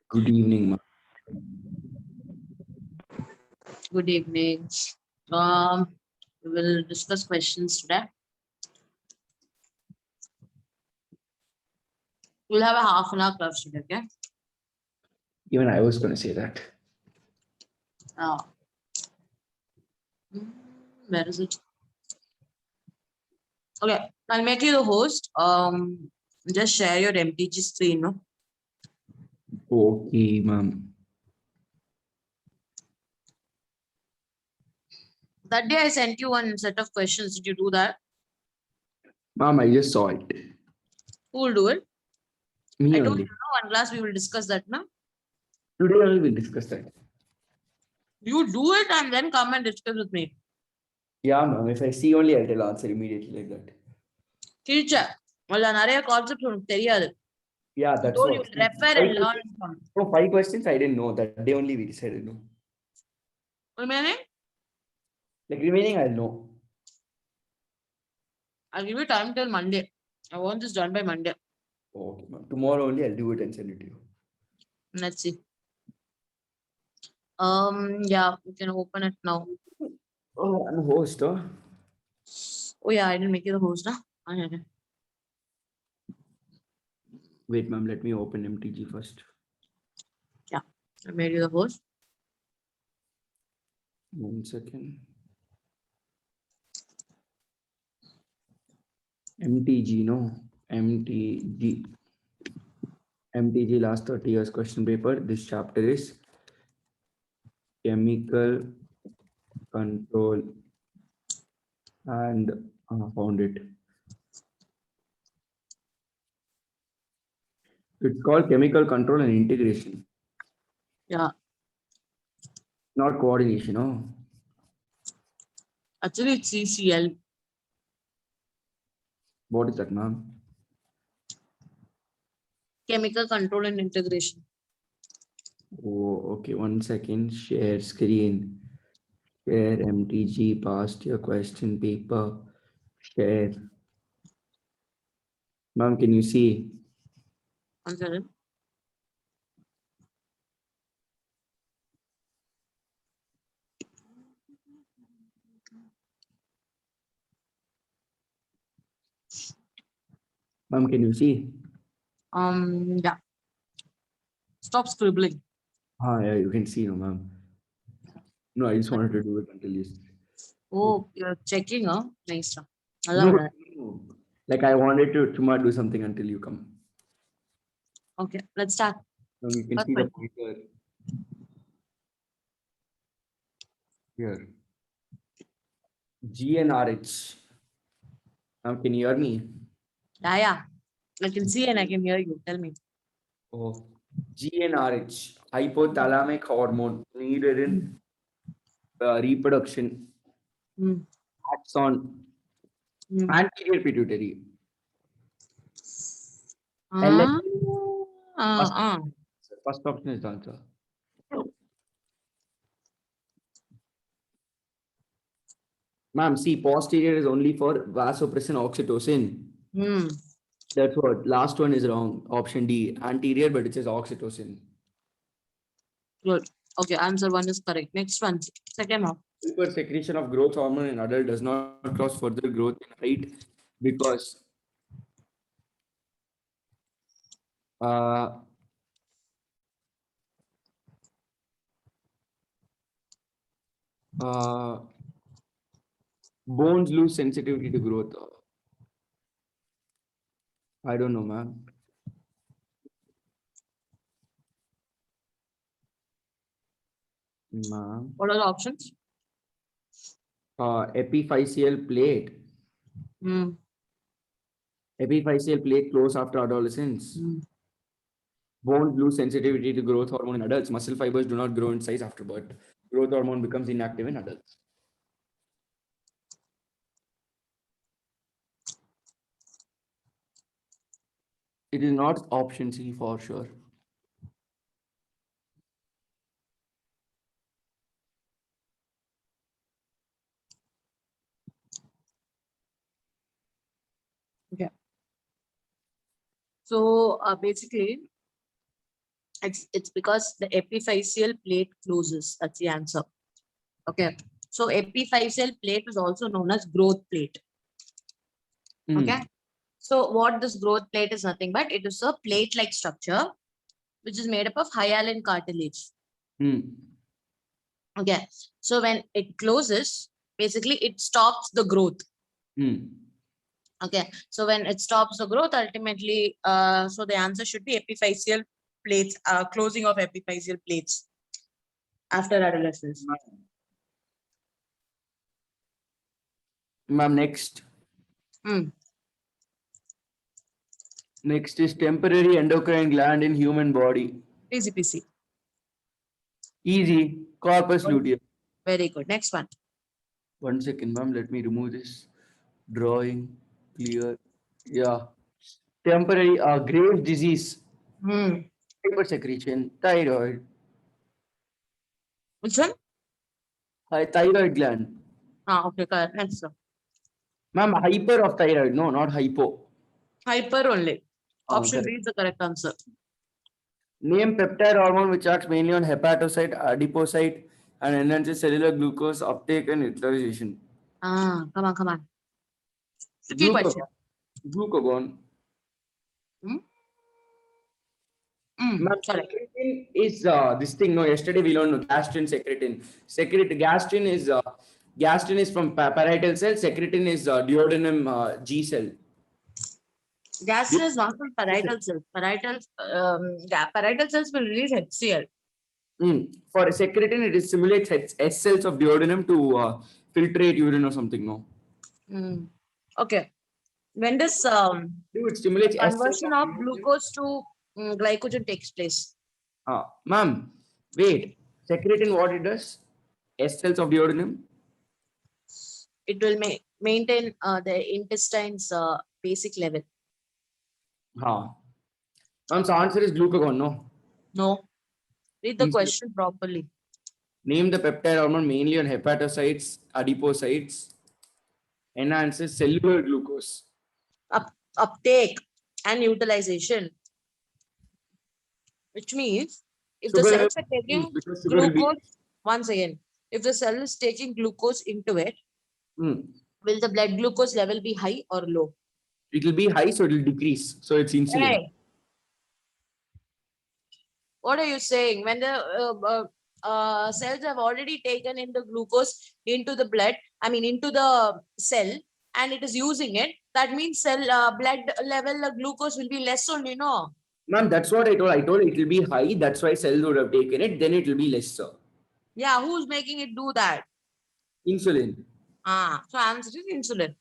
Good evening, ma'am. Good evening. We will discuss questions today. We'll have a half an hour class today, okay? Even I was going to say that. Uh, where is it? Okay, I'll make you the host. Just share your MTG screen, no? Okay, ma'am. That day I sent you one set of questions. Did you do that? Ma'am, I just saw it. Who will do it? Me I told only. you, no, one class we will discuss that, no? Today only we'll discuss that. You do it and then come and discuss with me. Yeah, ma'am. If I see only, I'll tell answer immediately like that. Teacher, well, நிறைய concepts உனக்கு தெரியாது. Yeah, I that's told you, what. refer and learn from. No, 5 questions I didn't know. That day only we decided no. What meaning? Like remaining, I'll know. I'll give you time till Monday. I want this done by Monday. Okay, ma'am. Tomorrow only I'll do it and send it to you. Let's see. Yeah, we can open it now. Oh, I'm a host, huh? Oh yeah, I didn't make you the host, huh? Okay. Wait, ma'am. Let me open MTG first. Yeah, I made you the host. 1 second. MTG, no? MTG last 30 years question paper. This chapter is chemical control and found it. It's called chemical control and integration, Yeah, not coordination. No, actually it's CCL. what is that, ma'am? Chemical control and integration. Oh, okay. 1 second. Share screen. Share MTG. Past your question paper. Share. Ma'am, can you see? One second. Ma'am, can you see? Yeah. Stop scribbling. Yeah, you can see, no, ma'am. No, I just wanted to do it until you. Oh, you're checking, huh? Nice. No, no. Like I wanted to tomorrow do something until you come. Okay, let's start. Now you can First see the question. pointer here. GnRH. Now can you hear me? Yeah. I can see and I can hear you. Tell me. Oh, GnRH, hypothalamic hormone needed in reproduction, Hmm. acts on Hmm. anterior pituitary. Ah, First, ah. first option is the answer. Ma'am, see, posterior is only for vasopressin oxytocin. Hmm. That's what. Last one is wrong. Option D, anterior, but it says oxytocin. Good. Okay, answer one is correct. Next one. Second one. Hyper secretion of growth hormone in adult does not cause further growth in height because uh, uh, bones lose sensitivity to growth. I don't know, ma'am. Ma'am. What are the options? Epiphyseal plate. Hmm. Epiphyseal plate close after adolescence. Hmm. Bones lose sensitivity to growth hormone in adults. Muscle fibers do not grow in size after birth. Growth hormone becomes inactive in adults. It is not option C for sure. Okay. So basically, it's because the epiphyseal plate closes. That's the answer. Okay. So epiphyseal plate is also known as growth plate. Hmm. Okay. So what this growth plate is nothing but it is a plate-like structure which is made up of hyaline cartilage. Hmm. Okay. So when it closes, basically it stops the growth. Hmm. Okay. So when it stops the growth, ultimately, so the answer should be epiphyseal plates, closing of epiphyseal plates after adolescence. Ma'am, next. Hmm. Next is temporary endocrine gland in human body. Easy peasy. Easy. Corpus luteum. Very good. Next one. 1 second, ma'am. Let me remove this. Drawing. Clear. Yeah. Temporary Graves' disease. Hmm. Hypersecretion. Thyroid. Which one? Thyroid gland. Okay, correct. Next one. Ma'am, hyper of thyroid. No, not hypo. Hyper only. Option Correct. B is the correct answer. Name peptide hormone which acts mainly on hepatocyte, adipocyte, and enhances cellular glucose uptake and utilization. Come on, come on. Tricky Glucagon. question. Glucagon. Hmm? Ma'am, Correct. secretin is this thing. No, yesterday we learned gastrin, secretin. Gastrin is from parietal cell. Secretin is duodenum G cell. Gastrin is not from parietal cells. Parietal cells will release HCl. For secretin, it is simulates S cells of duodenum to filtrate urine or something. No, Okay. When this it stimulates S cells conversion of of duodenum. glucose to glycogen takes place? Ma'am, wait. Secretin, what it does? S cells of duodenum. It will maintain the intestine's basic level. Ma'am's answer is glucagon. No. No. Read the question properly. Name the peptide hormone mainly on hepatocytes, adipocytes, enhances cellular glucose. Uptake and utilization. Which means if the Sugar cells are will taking because sugar will be. glucose, once again, if the cell is taking glucose into it, will the blood glucose level be high or low? It will be high, so it will decrease. So it's insulin. Hey, what are you saying? When the cells have already taken in the glucose into the blood, into the cell, and it is using it, that means cell blood level glucose will be less only, no? Ma'am, that's what I told. I told it will be high. That's why cells would have taken it. Then it will be lesser. Yeah, who's making it do that? Insulin. So answer is insulin.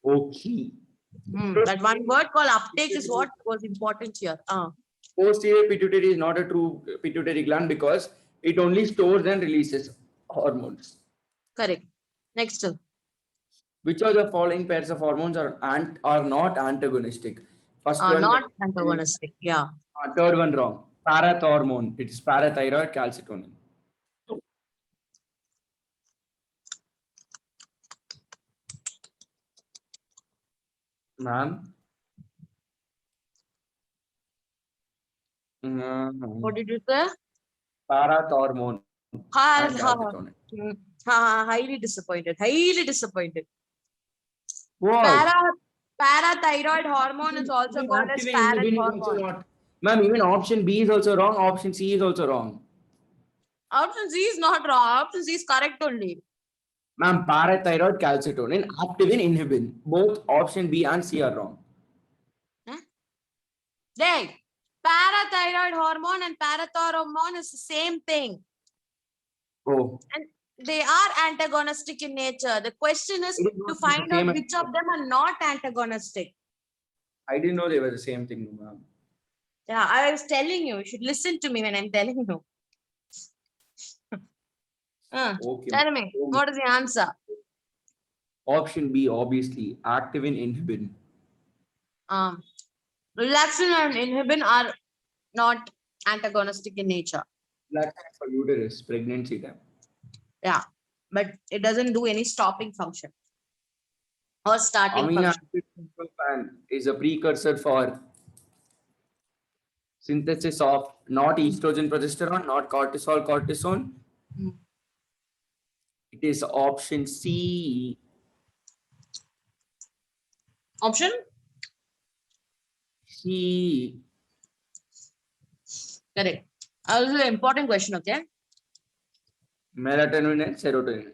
Okay. That one word called uptake is what was important here. Posterior pituitary is not a true pituitary gland because it only stores and releases hormones. Correct. Next. Which of the following pairs of hormones are not antagonistic? First one. Not antagonistic. Yeah. Third one wrong. Parathormone. It is parathyroid calcitonin. Ma'am. What did you say? Parathormone. Highly disappointed. Highly disappointed. What? Parathyroid hormone is also called as parathormone. Ma'am, even option B is also wrong. Option C is also wrong. Option C is not wrong. Option C is correct only. Ma'am, parathyroid calcitonin, activin, inhibin. Both option B and C are wrong. Parathyroid hormone and parathormone is the same thing. Oh. And they are antagonistic in nature. The question is to find out which of them are not antagonistic. I didn't know they were the same thing, ma'am. Yeah, I was telling you. You should listen to me when I'm telling you. Okay. Tell me, what is the answer? Option B, obviously, activin, inhibin. Relaxin and inhibin are not antagonistic in nature. Relaxin for uterus, pregnancy time. Yeah, but it doesn't do any stopping function. or starting Amino function. acid tryptophan is a precursor for synthesis of not estrogen progesterone, not cortisol cortisone. Hmm. It is option C. Option C. correct. Also important question. Okay. Melatonin and serotonin.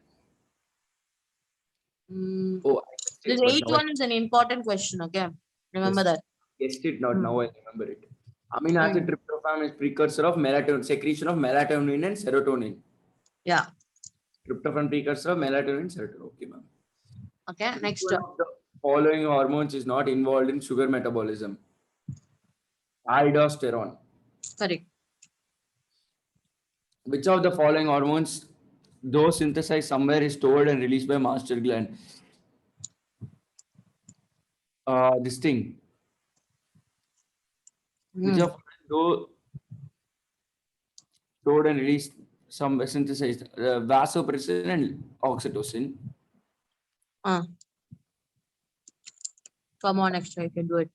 Hmm. Oh, I guessed This it, but eighth now I one is an important question. Okay. Remember guessed, that. guessed it. Not Hmm. now I remember it. Amino acid Hmm. tryptophan is precursor of melatonin, secretion of melatonin and serotonin. Yeah. Tryptophan precursor of melatonin and serotonin. Okay, ma'am. Okay. Which Next. one of the following hormones is not involved in sugar metabolism? Aldosterone. Correct. Which of the following hormones, though synthesized somewhere, is stored and released by master gland? This thing. Which Hmm. of though stored and released somewhere synthesized? Vasopressin and oxytocin. Come on, extra. You can do it.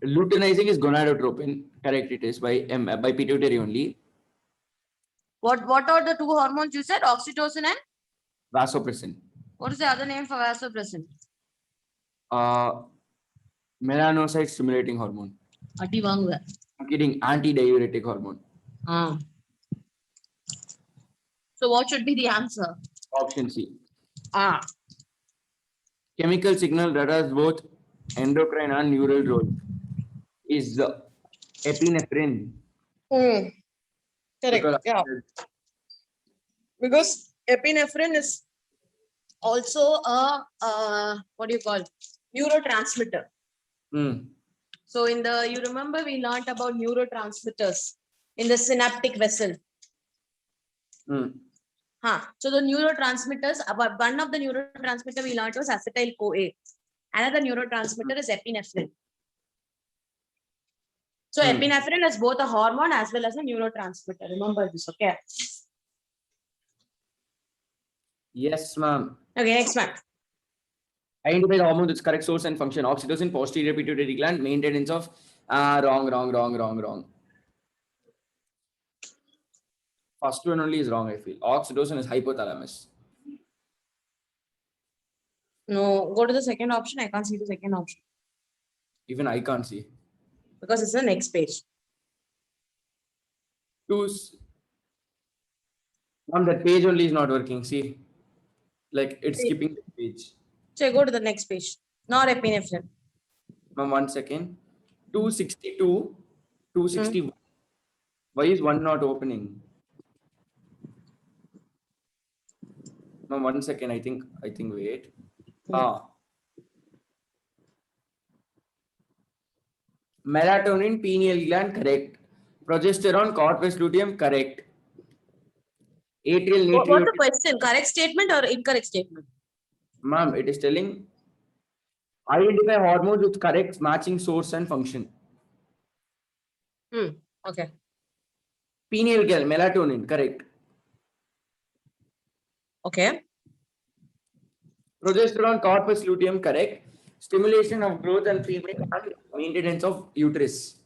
Luteinizing is gonadotropin. Correct, it is by pituitary only. What are the two hormones you said? Oxytocin and Vasopressin. what is the other name for vasopressin? Uh, melanocyte stimulating hormone. Ati vaanga. I'm kidding. Anti-diuretic hormone. Ah. So what should be the answer? Option C. Ah. Chemical signal that has both endocrine and neural role is the epinephrine. Hmm. Correct. Because Yeah. Because epinephrine is also a what do you call neurotransmitter. Hmm. So in the you remember we learned about neurotransmitters in the synaptic vessel. Hmm. So the neurotransmitters, about one of the neurotransmitter we learned was acetyl CoA. Another neurotransmitter is epinephrine. So Hmm. epinephrine is both a hormone as well as a neurotransmitter. Remember this, okay? Yes, ma'am. Okay, next one. Identify the hormone with its correct source and function. Oxytocin, posterior pituitary gland, maintenance of wrong. First one only is wrong, I feel. Oxytocin is hypothalamus. No, go to the second option. I can't see the second option Even I can't see. because it's the next page. Ma'am, that page only is not working. See, like it's skipping the page. So go to the next page. Not epinephrine. Ma'am, 1 second. 262, 261. Why is one not opening? Ma'am, 1 second. I think. Wait. Melatonin, pineal gland, correct. Progesterone, corpus luteum, correct. Atrial What's the natriuretic. question? Correct statement or incorrect statement? Ma'am, it is telling identify hormones with correct matching source and function. Okay. Pineal gland, melatonin, correct. Okay. Progesterone, corpus luteum, correct. Stimulation of growth and female and maintenance of uterus.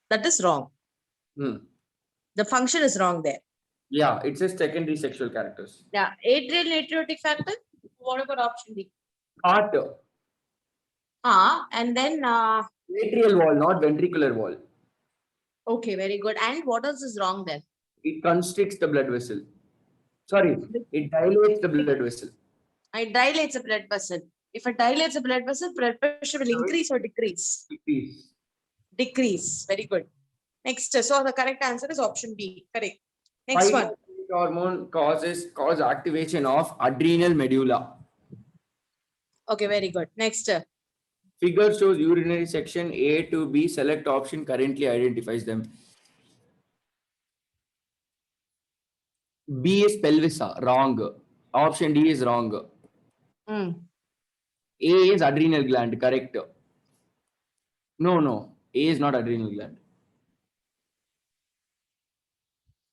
That is wrong. Hmm. The function is wrong there. Yeah, it says secondary sexual characters. Yeah. Atrial natriuretic factor. What about option D? Heart, And then atrial wall, not ventricular wall. okay, very good. And what else is wrong there? It constricts the blood vessel. Sorry, it dilates the blood vessel. It dilates a blood vessel. If it dilates a blood vessel, blood pressure will increase or decrease? Decrease. Decrease. Very good. Next. So the correct answer is option B. Correct. Next one. Hormone cause activation of adrenal medulla. Okay, very good. Next. Figure shows urinary section A to B. Select option currently identifies them. B is pelvis, wrong. Option D is wrong. A is adrenal gland, correct. No. A is not adrenal gland.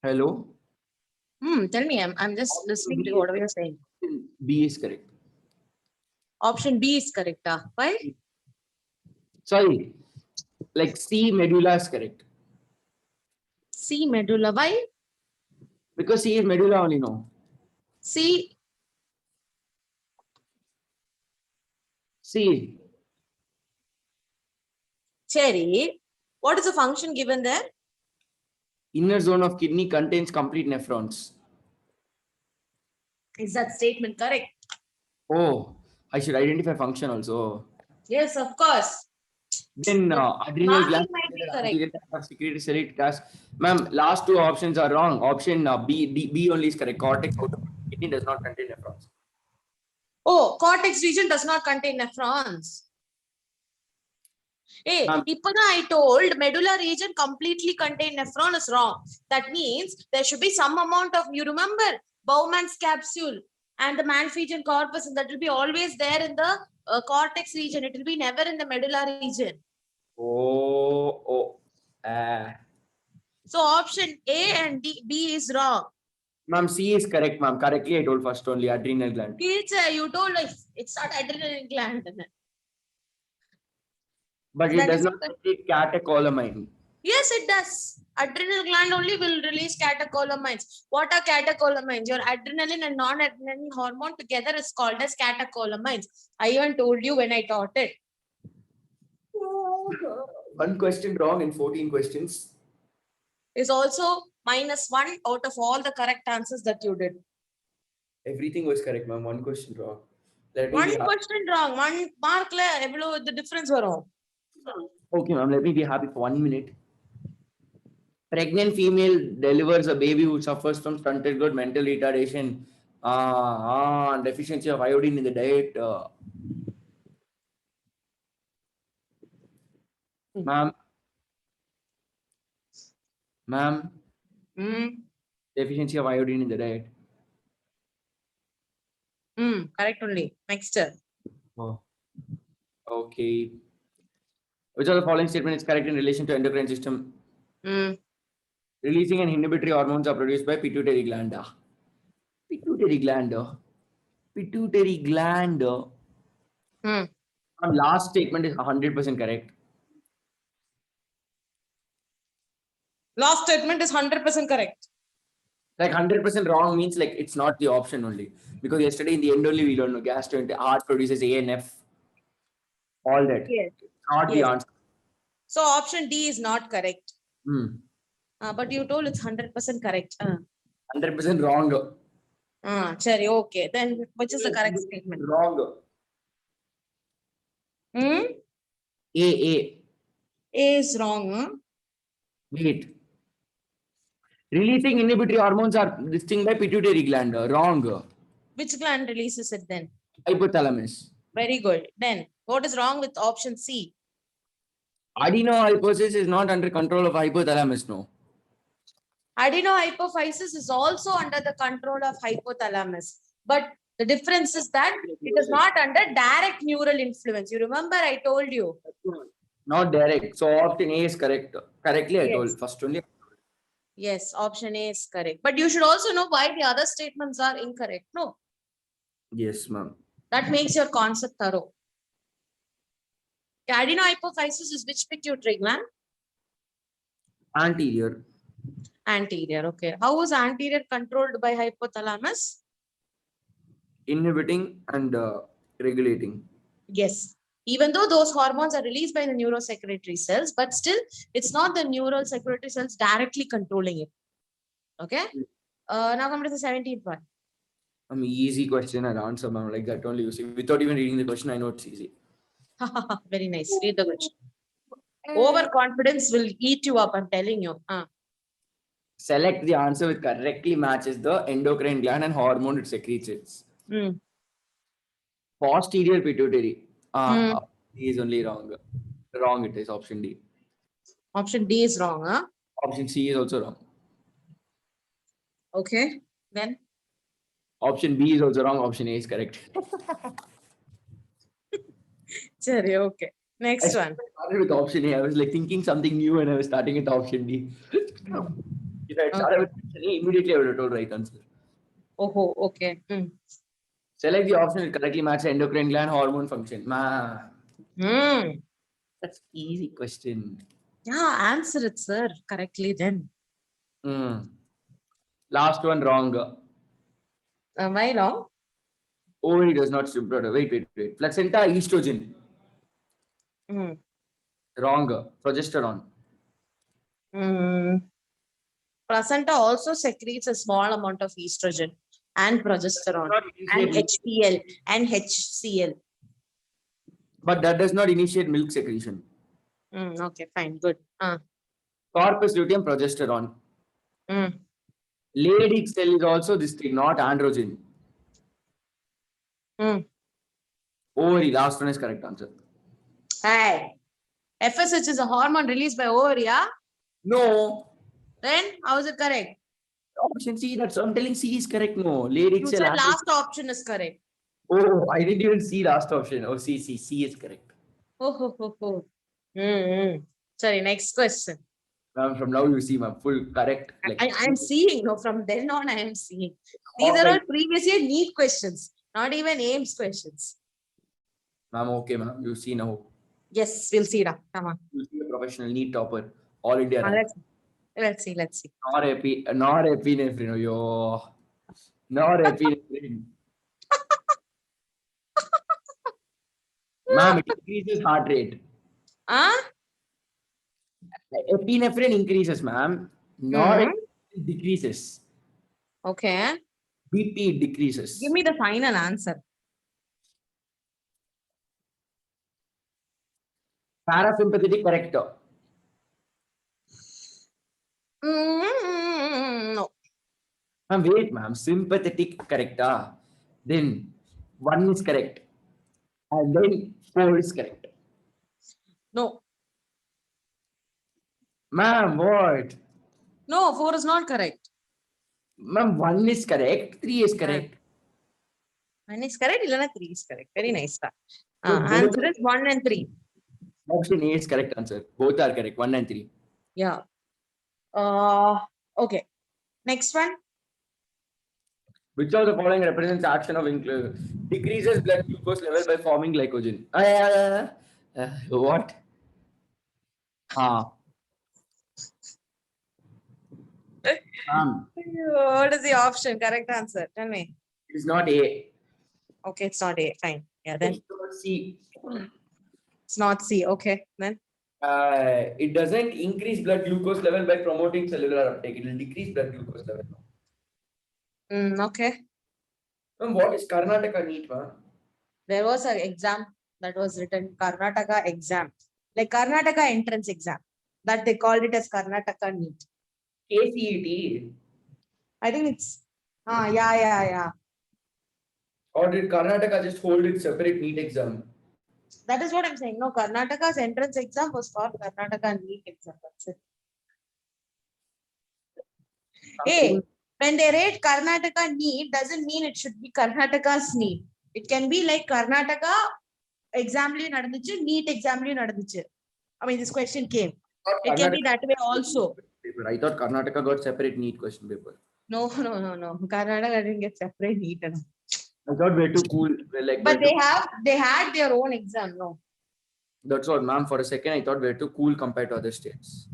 Hello? Tell me, I'm just listening to whatever you're saying. B is correct. Option B is correct. Why? Sorry, like C medulla is correct. C medulla. Why? Because C is medulla only, no. C. C. Cherry. What is the function given there? Inner zone of kidney contains complete nephrons. Is that statement correct? Oh, I should identify function also. Yes, of course. Then adrenal Marking gland might be correct. secretory cell task. Ma'am, last two options are wrong. Option B only is correct. Cortex out of kidney does not contain nephrons. Oh, cortex region does not contain nephrons. Hey, Ma'am. I told medulla region completely contain nephron is wrong. That means there should be some amount of, you remember, Bowman's capsule and the Malpighian corpus, and that will be always there in the cortex region. It will be never in the medulla region. Oh. So option A and B is wrong. Ma'am, C is correct, ma'am. Correctly, I told first only adrenal gland. You told like it's not adrenal gland. But it does not contain catecholamine. Yes, it does. Adrenal gland only will release catecholamines. What are catecholamines? Your adrenaline and non-adrenaline hormone together is called as catecholamines. I even told you when I taught it. One question wrong in 14 questions. Is also -1 out of all the correct answers that you did. Everything was correct, ma'am. One question wrong. One question wrong. One mark the difference were wrong. Okay, ma'am. Let me be happy for 1 minute. Pregnant female delivers a baby who suffers from stunted growth, mental retardation, deficiency of iodine in the diet. Ma'am, deficiency of iodine in the diet. Correct only. Next. Oh. Okay. Which of the following statement is correct in relation to endocrine system? Releasing and inhibitory hormones are produced by pituitary gland. Pituitary gland. Pituitary gland. Last statement is 100% correct. Last statement is 100% correct. Like 100% wrong means like it's not the option only. Because yesterday in the end only we don't know. Heart produces A and F. All that. Yes. Not the answer. So option D is not correct. But you told it's 100% correct. 100% wrong. Cherry, okay. Then which is the correct statement? Wrong. A. A is wrong. Wait. Releasing inhibitory hormones are distinct by pituitary gland. Wrong. Which gland releases it then? Hypothalamus. Very good. Then what is wrong with option C? Adenohypophysis is not under control of hypothalamus, no. Adenohypophysis is also under the control of hypothalamus. But the difference is that it is not under direct neural influence. You remember I told you. Not direct. So option A is correct. Correctly, I told first only. Yes, option A is correct. But you should also know why the other statements are incorrect. No. Yes, ma'am. That makes your concept thorough. Adenohypophysis is which pituitary gland? Anterior. Anterior. Okay. How is anterior controlled by hypothalamus? Inhibiting and regulating. Yes. Even though those hormones are released by the neurosecretory cells, but still it's not the neurosecretory cells directly controlling it. Okay. Now come to the 17th one. Easy question and answer, ma'am. Like that only you see. Without even reading the question, I know it's easy. Very nice. Read the question. Overconfidence will eat you up, I'm telling you. Select the answer which correctly matches the endocrine gland and hormone it secretes. Posterior pituitary. D is only wrong. Wrong it is option D. Option D is wrong, huh? Option C is also wrong. Okay. Then? Option B is also wrong. Option A is correct. Sorry, okay. Next one. I started with option A. I was like thinking something new and I was starting with option D. If I started with option A, immediately I would have told right answer. Oh, okay. Select the option that correctly matches the endocrine gland hormone function. Ma, Hmm. that's easy question. Yeah, answer it, sir, correctly then. Hmm. Last one wrong. Am I wrong? Ovary does not brother. Wait. Placenta estrogen. Hmm. Wrong. Progesterone. Hmm. Placenta also secretes a small amount of estrogen and progesterone Not and initiate, HPL and HCl. but that does not initiate milk secretion. Okay, fine, good. Corpus luteum progesterone. Mm. Leydig cell is also this thing, not androgen. Mm. Ovary, last one is correct answer. Hey, FSH is a hormone released by ovary, yeah? No. Then how is it correct? Option C, that's I'm telling C is correct. No. Leydig You cell. said last option is correct. Oh, I didn't even see last option. Oh, C is correct. Oh. Mm-hmm. Sorry, next question. Ma'am, from now you see, ma'am, full correct. Like I'm seeing, no, from then on, I am seeing. These are all previous year NEET questions, not even AIMS questions. ma'am, okay, ma'am. You see now. Yes, we'll see that. Come on. You see a professional NEET topper, all India rank. Let's see. Norepinephrine, yo. Norepinephrine. Ma'am, it increases heart rate. Huh? Epinephrine increases, ma'am. Norepinephrine decreases. Okay. BP decreases. Give me the final answer. Parasympathetic correct. No. Ma'am, wait, ma'am. Sympathetic correct. Then 1 is correct. And then 4 is correct. No. Ma'am, what? No, 4 is not correct. Ma'am, 1 is correct, 3 is correct. 1 is correct, 3 is correct. Very nice. So both- Answer is 1 and 3. Option A is correct answer. Both are correct, 1 and 3. Yeah. Okay. Next one. Which of the following represents action of decreases blood glucose level by forming glycogen? What? What is the option? Correct answer. Tell me. It is not A. Okay, it's not A. Fine. Yeah, then It's not C. it's not C. Okay, then. It doesn't increase blood glucose level by promoting cellular uptake. It will decrease blood glucose level. Okay. Ma'am, what is Karnataka NEET, ma'am? There was an exam that was written Karnataka exam, like Karnataka entrance exam. That they called it as Karnataka NEET. KCET. I think it's yeah. Or did Karnataka just hold its separate NEET exam? That is what I'm saying. No, Karnataka's entrance exam was called Karnataka NEET exam. That's it. Hey, when they rate Karnataka NEET, doesn't mean it should be Karnataka's NEET. It can be like Karnataka exam liye nadanduchu, NEET exam liye nadanduchu. I mean, this question came. It can be that way also. I thought Karnataka got separate NEET question paper. No. Karnataka didn't get separate NEET. I thought we're too cool. Like, But they had their own exam, no? That's what, ma'am. For a second, I thought we're too cool compared to other states.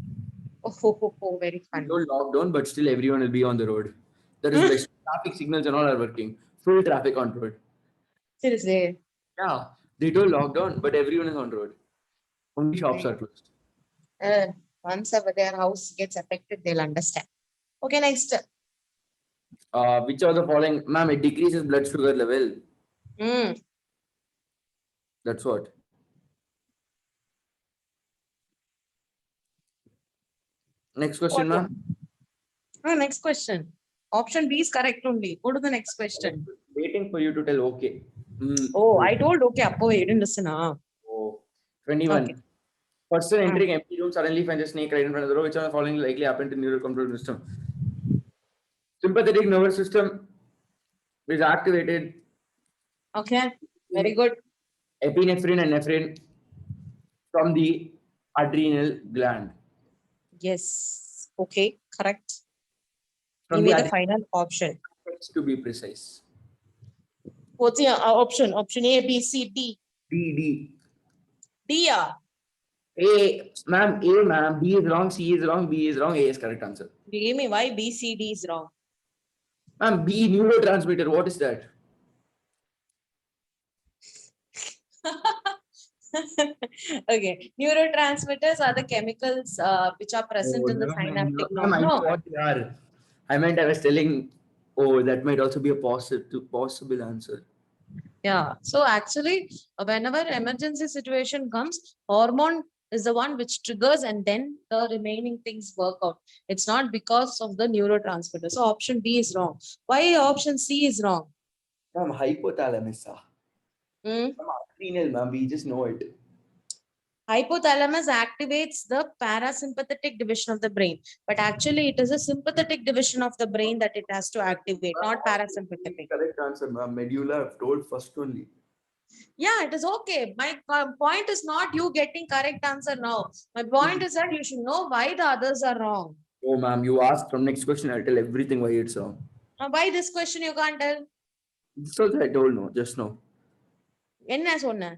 Oh, very funny. Don't lockdown, but still everyone will be on the road. There is best traffic signals and all are working. Full traffic on road. Seriously. Yeah, they don't lockdown, but everyone is on road. Only shops are closed. Once their house gets affected, they'll understand. Okay, next. Which of the following, ma'am? It decreases blood sugar level. That's what. Next question, ma'am. Next question. Option B is correct only. Go to the next question. Waiting for you to tell okay. Oh, I told okay. Appo, you didn't listen. Oh, 21. Okay. Person entering empty room suddenly finds a snake right in front of the door. Which one of the following likely happened to neural control system? Sympathetic nervous system is activated. Okay, very good. Epinephrine and nephrin from the adrenal gland. Yes. Okay, correct. From Give me the the final option. to be precise. What's the option? Option A, B, C, D. D. D, yeah. A, ma'am, A, ma'am. B is wrong, C is wrong, B is wrong, A is correct answer. Give me why B, C, D is wrong. Ma'am, B, neurotransmitter, what is that? Okay, neurotransmitters are the chemicals which are present in the synaptic Ma'am, I nerve. No, thought they are. I meant I was telling, oh, that might also be a possible answer. yeah. So actually, whenever emergency situation comes, hormone is the one which triggers, and then the remaining things work out. It's not because of the neurotransmitter. So option B is wrong. Why option C is wrong? Ma'am, hypothalamus. Hmm? Adrenal, ma'am, we just know it. Hypothalamus activates the parasympathetic division of the brain, but actually it is a sympathetic division of the brain that it has to activate, not parasympathetic. Correct answer, ma'am. Medulla, I've told first only. Yeah, it is okay. My point is not you getting correct answer now. My point is that you should know why the others are wrong. Oh, ma'am, you asked from next question, I'll tell everything why it's wrong. Now, why this question you can't tell? So I told no, just no. என்ன சொன்ன?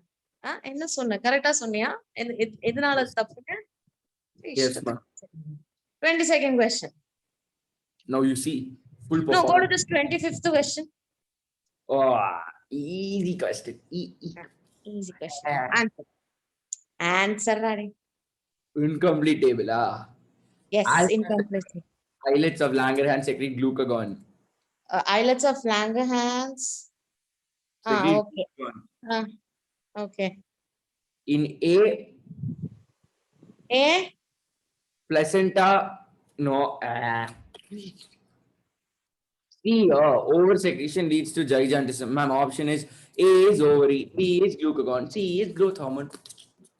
என்ன சொன்ன? கரெக்டா சொன்னியா? எதனால தப்புங்க? Yes, ma'am. 22nd question. Now you see, full No, go to performance. this 25th question. Oh, easy question. Easy question. Answer. Answer, Rani. Incomplete table. Yes, As- incomplete. Islets of Langerhans secrete glucagon. Islets of Langerhans. Secrete Okay. glucagon. Okay. In A. placenta, no. C, over secretion leads to gigantism. Ma'am, option is A is ovary, B is glucagon, C is growth hormone.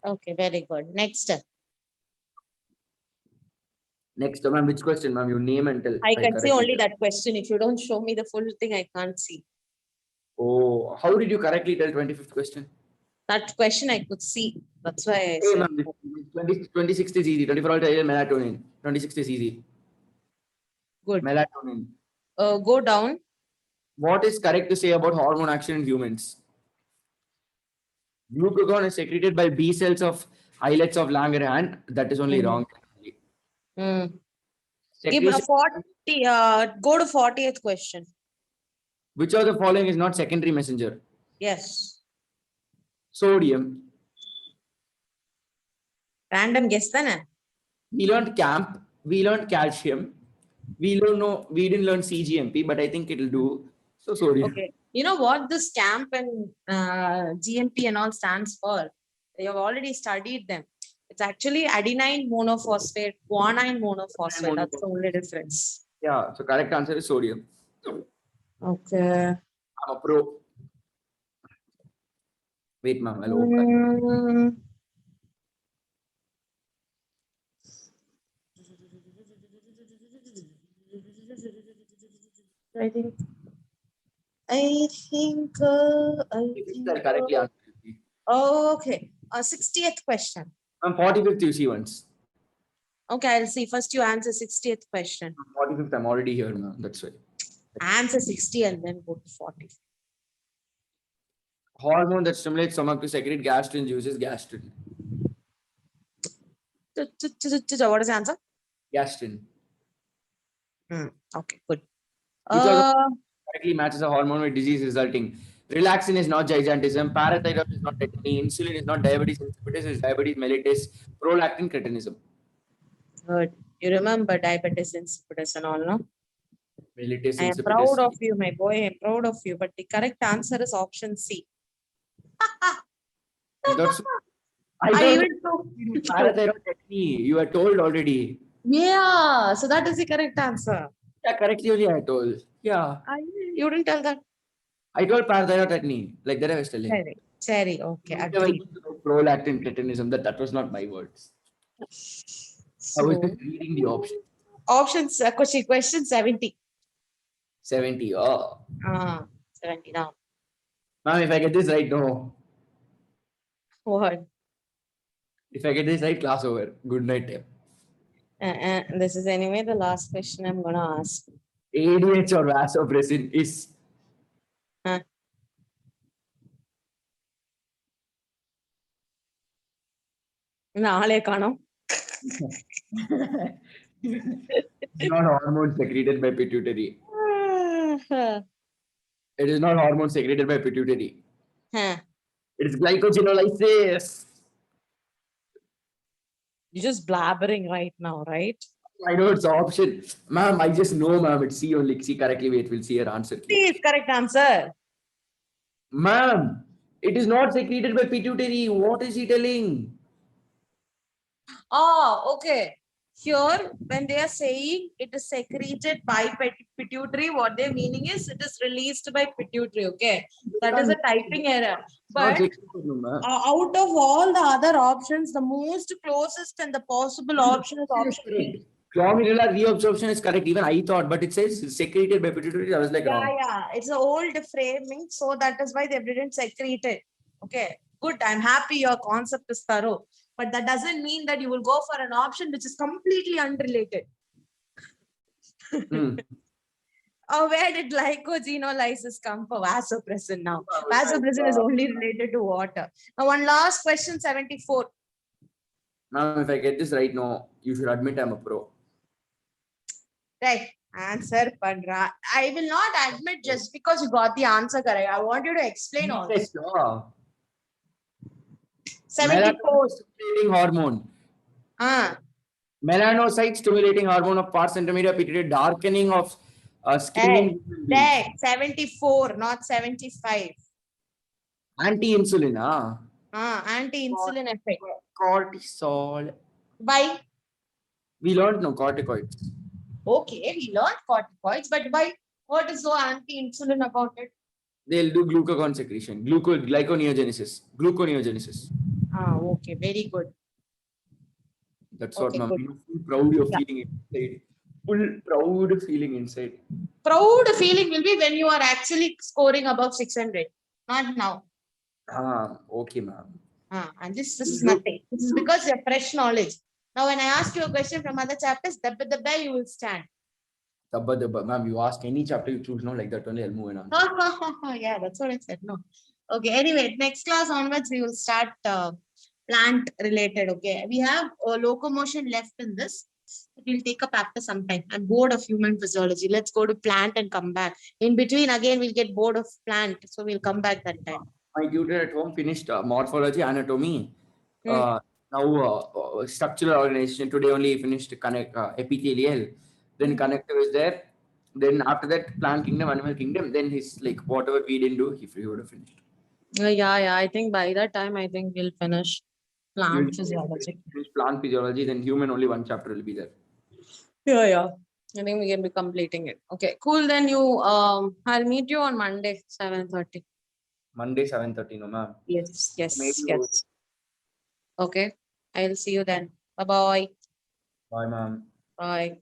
Okay, very good. Next. Next, ma'am, which question, ma'am? You name and tell. I can see correctly only tell. that question. If you don't show me the full thing, I can't see. Oh, how did you correctly tell 25th question? That question I could see. That's why I Hey, said. ma'am, 26th is easy. 24 hour melatonin. 26th is easy. Good. Melatonin. Go down. What is correct to say about hormone action in humans? Glucagon is secreted by B cells of islets of Langerhans. That is only wrong. Hmm. Give a Secretion, 40. Go to 40th question. which of the following is not secondary messenger? Yes. Sodium. Random guess, then. We learned camp. We learned calcium. We don't know. We didn't learn CGMP, but I think it'll do. So sodium. Okay. You know what this CAMP and GMP and all stands for? You have already studied them. It's actually adenine monophosphate, guanine monophosphate. That's the only difference. Yeah. So correct answer is sodium. Okay. I'm a pro. Wait, ma'am. I'll open. I think. I'll correctly answer. Okay. 60th question. Ma'am, 45th you see once. Okay, I'll see. First, you answer 60th question. 45th, I'm already here now. That's why. Answer 60 and then go to 40. Hormone that stimulates stomach to secrete gastrin juices gastrin. What is the answer? Gastrin. Okay, good. Which directly matches a hormone with disease resulting. Relaxin is not gigantism. Parathyroid is not tetany. Insulin is not diabetes insipidus. Is diabetes mellitus. Prolactin cretinism. Good. You remember diabetes insipidus and all, no? Mellitus I am insipidus. proud of you, my boy. I am proud of you. But the correct answer is option C. That's, I I don't even told parathyroid tetany. You are told already. Yeah, so that is the correct answer. Yeah, correctly only I told. Yeah. You didn't tell that. I told parathyroid tetany. Like that I was telling. Cherry. Okay, Whenever I agreed. used to write prolactin cretinism. That was not my words. I was So, just reading the option. options, question 70. 70. Oh. 70 now. Ma'am, if I get this right, no. What? If I get this right, class over. Good night, time. This is anyway the last question I'm gonna ask. ADH or vasopressin is. Huh? நாளே காணோம். It's not hormone secreted by pituitary. It is not hormone secreted by pituitary. Huh. It is glycogenolysis. You're just blabbering right now, right? I know it's an option. Ma'am, I just know, ma'am. It's C only. C correctly. Wait, we'll see your answer. Please, correct answer. Ma'am, it is not secreted by pituitary. What is he telling? Oh, okay. Here, when they are saying it is secreted by pituitary, what their meaning is, it is released by pituitary. Okay, that is a typing error. Not But secreted, no, ma'am. out of all the other options, the most closest and the possible option is option B. Glomerular reabsorption is correct. Even I thought, but it says secreted by pituitary. I was like, Yeah, wrong. yeah. It's an old framing, so that is why they didn't secrete it. Okay, good. I'm happy your concept is thorough, but that doesn't mean that you will go for an option which is completely unrelated. Hmm. Where did glycogenolysis come from? Vasopressin now. Vasopressin is only related to water. Now, one last question, 74. Ma'am, if I get this right now, you should admit I'm a pro. Right. Answer, Pandra. I will not admit just because you got the answer correct. I want you to explain all this. Sure. 74. Stimulating hormone. Melanocyte stimulating hormone of pars intermedia pituitary, darkening of skin in human beings. Right. 74, not 75. Anti-insulin, Anti-insulin effect. cortisol. Why? We learned no corticoids. Okay, we learned corticoids, but why? What is so anti-insulin about it? They'll do glucagon secretion, glyconeogenesis, gluconeogenesis. Okay, very good. That's Okay, what, ma'am. good. You feel proud you're Yeah. feeling inside. Full proud feeling inside. Proud feeling will be when you are actually scoring above 600, not now. Okay, ma'am. And this is nothing. This is because you have fresh knowledge. Now, when I ask you a question from other chapters, the bell you will stand. Ma'am, you ask any chapter you choose, no, like that only I'll move on. Yeah, that's what I said. No. Okay, anyway, next class onwards, we will start plant related. Okay, we have locomotion left in this. We'll take up after some time. I'm bored of human physiology. Let's go to plant and come back. In between, again, we'll get bored of plant. So we'll come back that time. My tutor at home finished morphology, anatomy. Now structural organization. Today only he finished epithelial. Then connective is there. Then after that, plant kingdom, animal kingdom. Then he's like whatever we didn't do, he would have finished. Yeah. I think by that time, I think we'll finish plant physiology. Finish plant physiology, then human only one chapter will be there. Yeah. I think we can be completing it. Okay, cool. Then you I'll meet you on Monday, 7:30. Monday 7:30, no ma'am. Yes. Okay. I'll see you then. Bye-bye. Bye, ma'am. Bye.